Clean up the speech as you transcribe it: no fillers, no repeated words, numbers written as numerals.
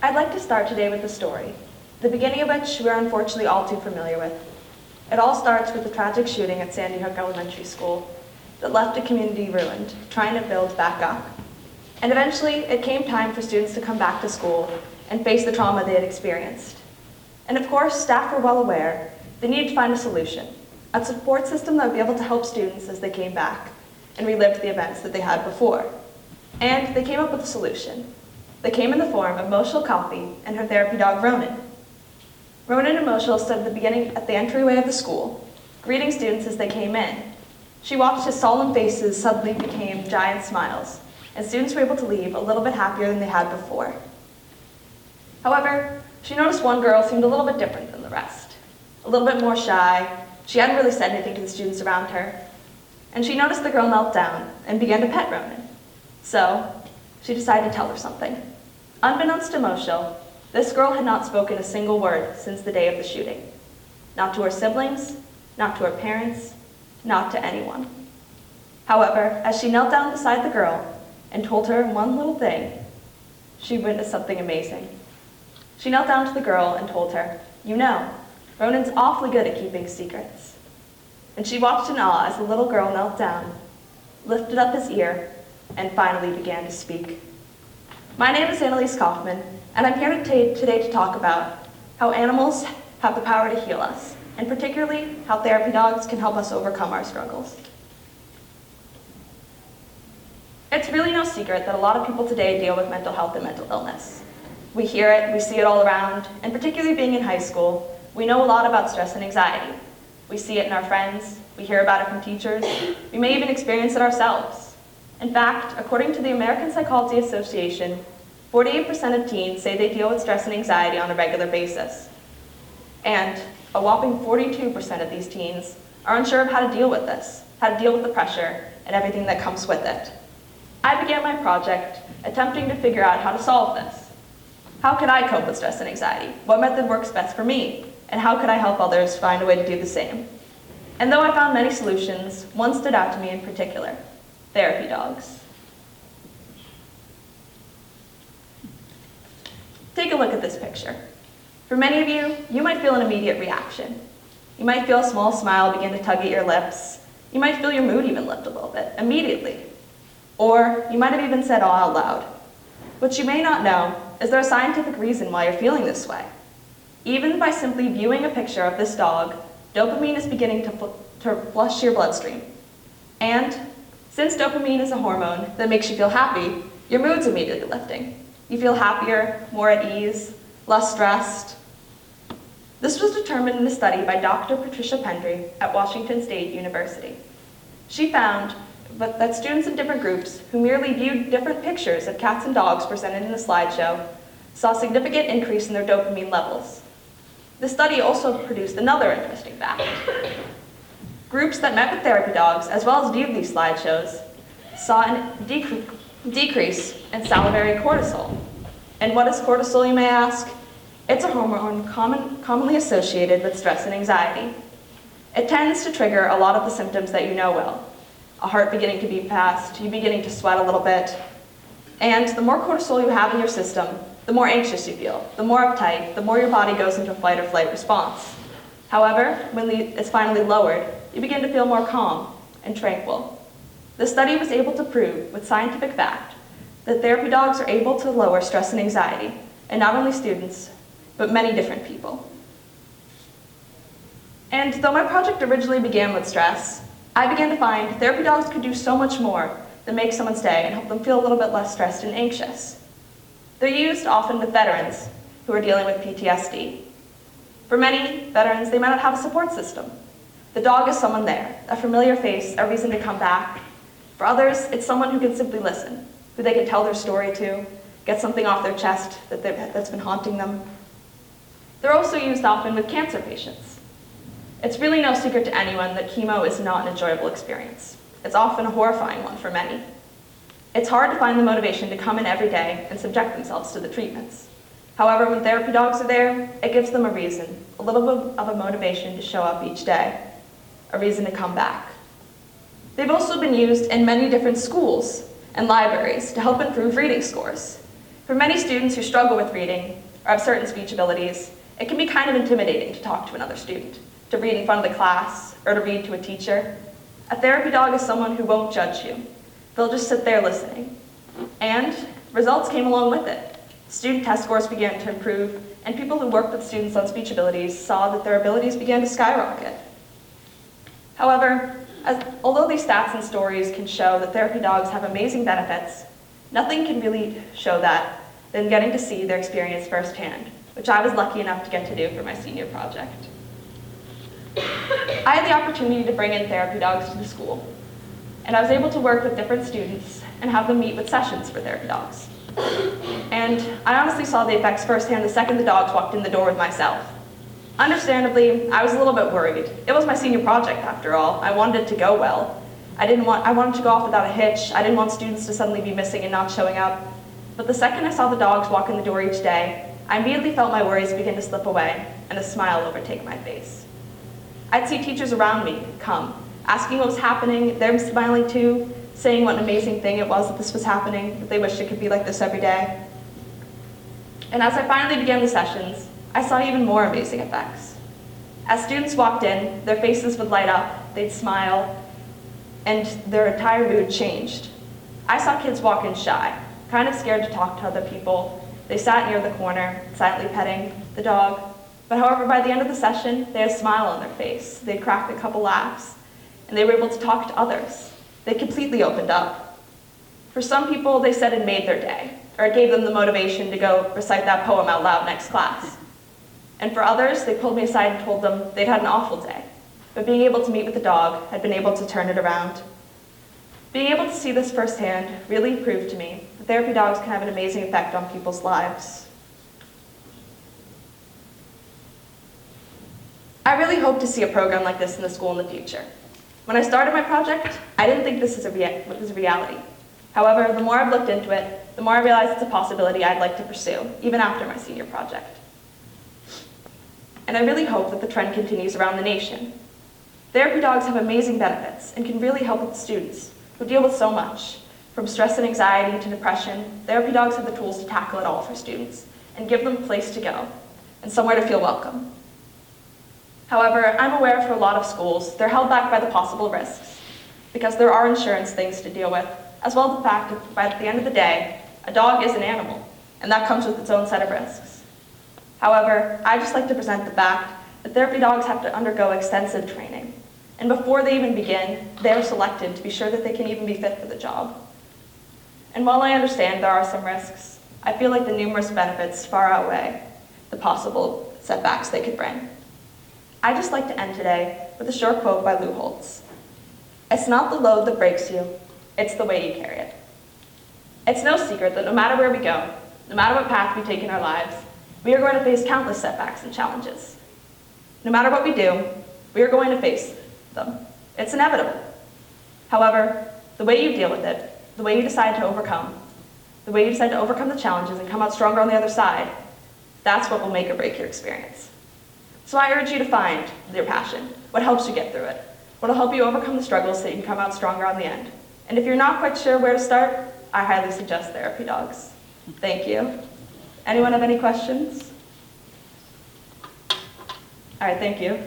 I'd like to start today with a story, the beginning of which we're unfortunately all too familiar with. It all starts with the tragic shooting at Sandy Hook Elementary School that left a community ruined, trying to build back up. And eventually, it came time for students to come back to school and face the trauma they had experienced. And of course, staff were well aware they needed to find a solution, a support system that would be able to help students as they came back and relived the events that they had before. And they came up with a solution. They came in the form of Moshel Coffee and her therapy dog, Ronan. Ronan and Moshel stood at the entryway of the school, greeting students as they came in. She watched as solemn faces suddenly became giant smiles, and students were able to leave a little bit happier than they had before. However, she noticed one girl seemed a little bit different than the rest, a little bit more shy. She hadn't really said anything to the students around her, and she noticed the girl knelt down and began to pet Ronan. So, she decided to tell her something. Unbeknownst to Moshel, this girl had not spoken a single word since the day of the shooting. Not to her siblings, not to her parents, not to anyone. However, as she knelt down beside the girl and told her one little thing, she witnessed something amazing. She knelt down to the girl and told her, "You know, Ronan's awfully good at keeping secrets." And she watched in awe as the little girl knelt down, lifted up his ear, and finally began to speak. My name is Annalise Kaufman, and I'm here today to talk about how animals have the power to heal us, and particularly how therapy dogs can help us overcome our struggles. It's really no secret that a lot of people today deal with mental health and mental illness. We hear it, we see it all around, and particularly being in high school, we know a lot about stress and anxiety. We see it in our friends, we hear about it from teachers, we may even experience it ourselves. In fact, according to the American Psychology Association, 48% of teens say they deal with stress and anxiety on a regular basis. And a whopping 42% of these teens are unsure of how to deal with this, how to deal with the pressure and everything that comes with it. I began my project attempting to figure out how to solve this. How could I cope with stress and anxiety? What method works best for me? And how could I help others find a way to do the same? And though I found many solutions, one stood out to me in particular: therapy dogs. Take a look at this picture. For many of you, you might feel an immediate reaction. You might feel a small smile begin to tug at your lips. You might feel your mood even lift a little bit, immediately. Or you might have even said "oh" out loud. What you may not know is there's a scientific reason why you're feeling this way. Even by simply viewing a picture of this dog, dopamine is beginning to flush your bloodstream. And since dopamine is a hormone that makes you feel happy, your mood's immediately lifting. You feel happier, more at ease, less stressed. This was determined in a study by Dr. Patricia Pendry at Washington State University. She found that students in different groups who merely viewed different pictures of cats and dogs presented in the slideshow saw a significant increase in their dopamine levels. The study also produced another interesting fact. Groups that met with therapy dogs, as well as viewed these slideshows, saw a decrease in salivary cortisol. And what is cortisol, you may ask? It's a hormone commonly associated with stress and anxiety. It tends to trigger a lot of the symptoms that you know well. A heart beginning to beat fast, you beginning to sweat a little bit. And the more cortisol you have in your system, the more anxious you feel, the more uptight, the more your body goes into a fight or flight response. However, when it's finally lowered, you begin to feel more calm and tranquil. The study was able to prove, with scientific fact, that therapy dogs are able to lower stress and anxiety, and not only students, but many different people. And though my project originally began with stress, I began to find therapy dogs could do so much more than make someone's day and help them feel a little bit less stressed and anxious. They're used often with veterans who are dealing with PTSD. For many veterans, they might not have a support system. The dog is someone there, a familiar face, a reason to come back. For others, it's someone who can simply listen, who they can tell their story to, get something off their chest that's been haunting them. They're also used often with cancer patients. It's really no secret to anyone that chemo is not an enjoyable experience. It's often a horrifying one for many. It's hard to find the motivation to come in every day and subject themselves to the treatments. However, when therapy dogs are there, it gives them a reason, a little bit of a motivation to show up each day, a reason to come back. They've also been used in many different schools and libraries to help improve reading scores. For many students who struggle with reading or have certain speech abilities, it can be kind of intimidating to talk to another student, to read in front of the class, or to read to a teacher. A therapy dog is someone who won't judge you. They'll just sit there listening. And results came along with it. Student test scores began to improve, and people who worked with students on speech abilities saw that their abilities began to skyrocket. However, although these stats and stories can show that therapy dogs have amazing benefits, nothing can really show that than getting to see their experience firsthand, which I was lucky enough to get to do for my senior project. I had the opportunity to bring in therapy dogs to the school, and I was able to work with different students and have them meet with sessions for therapy dogs. And I honestly saw the effects firsthand the second the dogs walked in the door with myself. Understandably, I was a little bit worried. It was my senior project, after all. I wanted it to go well. I wanted to go off without a hitch. I didn't want students to suddenly be missing and not showing up. But the second I saw the dogs walk in the door each day, I immediately felt my worries begin to slip away and a smile overtake my face. I'd see teachers around me come, asking what was happening, them smiling too, saying what an amazing thing it was that this was happening, that they wished it could be like this every day. And as I finally began the sessions, I saw even more amazing effects. As students walked in, their faces would light up, they'd smile, and their entire mood changed. I saw kids walk in shy, kind of scared to talk to other people. They sat near the corner, silently petting the dog. But however, by the end of the session, they had a smile on their face. They'd cracked a couple laughs, and they were able to talk to others. They completely opened up. For some people, they said it made their day, or it gave them the motivation to go recite that poem out loud next class. And for others, they pulled me aside and told them they'd had an awful day, but being able to meet with the dog had been able to turn it around. Being able to see this firsthand really proved to me that therapy dogs can have an amazing effect on people's lives. I really hope to see a program like this in the school in the future. When I started my project, I didn't think this was a reality. However, the more I've looked into it, the more I realize it's a possibility I'd like to pursue, even after my senior project. And I really hope that the trend continues around the nation. Therapy dogs have amazing benefits and can really help with students who deal with so much. From stress and anxiety to depression, therapy dogs have the tools to tackle it all for students and give them a place to go and somewhere to feel welcome. However, I'm aware for a lot of schools, they're held back by the possible risks because there are insurance things to deal with, as well as the fact that by the end of the day, a dog is an animal, and that comes with its own set of risks. However, I just like to present the fact that therapy dogs have to undergo extensive training, and before they even begin, they are selected to be sure that they can even be fit for the job. And while I understand there are some risks, I feel like the numerous benefits far outweigh the possible setbacks they could bring. I'd just like to end today with a short quote by Lou Holtz. "It's not the load that breaks you, it's the way you carry it." It's no secret that no matter where we go, no matter what path we take in our lives, we are going to face countless setbacks and challenges. No matter what we do, we are going to face them. It's inevitable. However, the way you deal with it, the way you decide to overcome the challenges and come out stronger on the other side, that's what will make or break your experience. So I urge you to find your passion, what helps you get through it, what will help you overcome the struggles so that you can come out stronger on the end. And if you're not quite sure where to start, I highly suggest therapy dogs. Thank you. Anyone have any questions? All right, thank you.